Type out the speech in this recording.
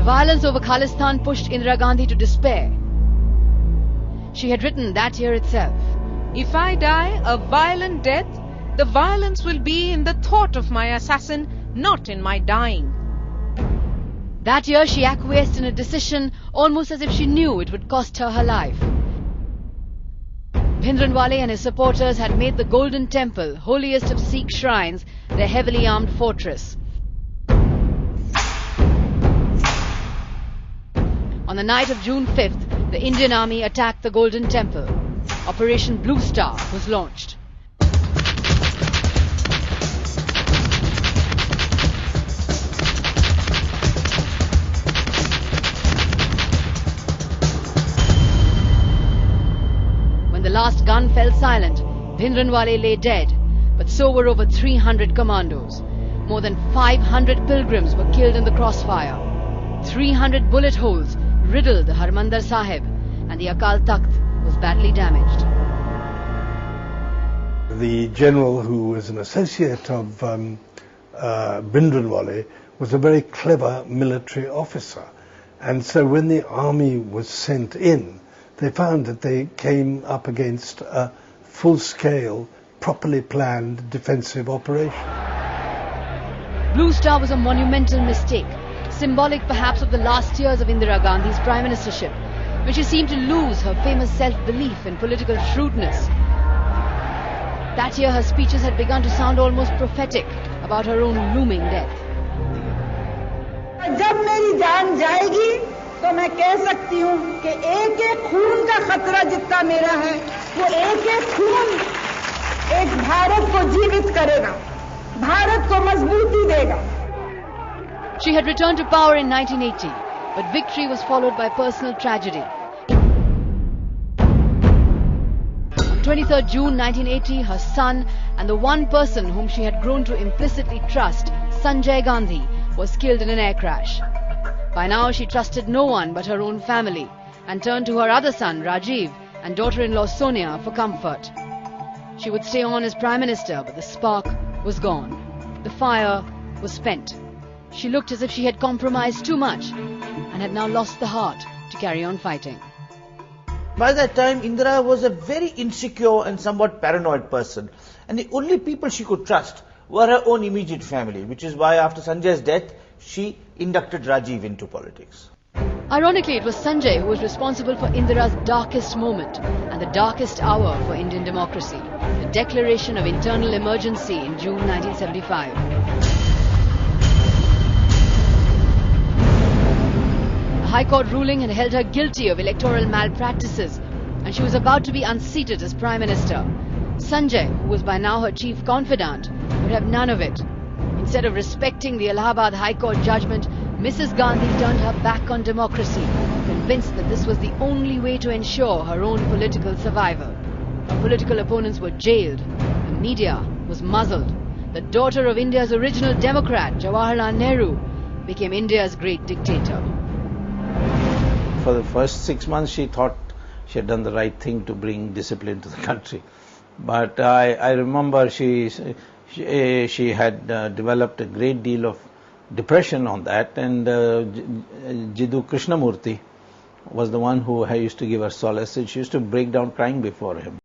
violence over Khalistan pushed Indira Gandhi to despair. She had written that year itself, "If I die a violent death, the violence will be in the thought of my assassin, not in my dying." That year she acquiesced in a decision almost as if she knew it would cost her life. Bhindranwale and his supporters had made the Golden Temple, holiest of Sikh shrines, their heavily armed fortress. On the night of June 5th, the Indian Army attacked the Golden Temple. Operation Blue Star was launched. When the last gun fell silent, Bhindranwale lay dead, but so were over 300 commandos. More than 500 pilgrims were killed in the crossfire. 300 bullet holes riddled the Harmandir Sahib, and the Akal Takht was badly damaged. The general, who was an associate of Bhindranwale, was a very clever military officer. And so when the army was sent in, they found that they came up against a full-scale, properly planned defensive operation. Blue Star was a monumental mistake, symbolic perhaps of the last years of Indira Gandhi's prime ministership, when she seemed to lose her famous self-belief and political shrewdness. That year her speeches had begun to sound almost prophetic about her own looming death. जब मेरी जान जाएगी तो मैं कह सकती हूँ कि एक-एक खून का खतरा जितना मेरा है, वो एक-एक खून एक भारत को जीवित करेगा, भारत को मजबूती देगा. She had returned to power in 1980, but victory was followed by personal tragedy. On 23rd June 1980, her son and the one person whom she had grown to implicitly trust, Sanjay Gandhi, was killed in an air crash. By now she trusted no one but her own family and turned to her other son, Rajiv, and daughter-in-law Sonia for comfort. She would stay on as Prime Minister, but the spark was gone. The fire was spent. She looked as if she had compromised too much and had now lost the heart to carry on fighting. By that time, Indira was a very insecure and somewhat paranoid person, and the only people she could trust were her own immediate family, which is why after Sanjay's death, she inducted Rajiv into politics. Ironically, it was Sanjay who was responsible for Indira's darkest moment and the darkest hour for Indian democracy, the declaration of internal emergency in June 1975. The High Court ruling had held her guilty of electoral malpractices, and she was about to be unseated as Prime Minister. Sanjay, who was by now her chief confidant, would have none of it. Instead of respecting the Allahabad High Court judgment, Mrs. Gandhi turned her back on democracy, convinced that this was the only way to ensure her own political survival. Her political opponents were jailed, the media was muzzled. The daughter of India's original democrat, Jawaharlal Nehru, became India's great dictator. For the first 6 months, she thought she had done the right thing to bring discipline to the country. But I remember she had developed a great deal of depression on that, and Jiddu Krishnamurti was the one who used to give her solace, and she used to break down crying before him.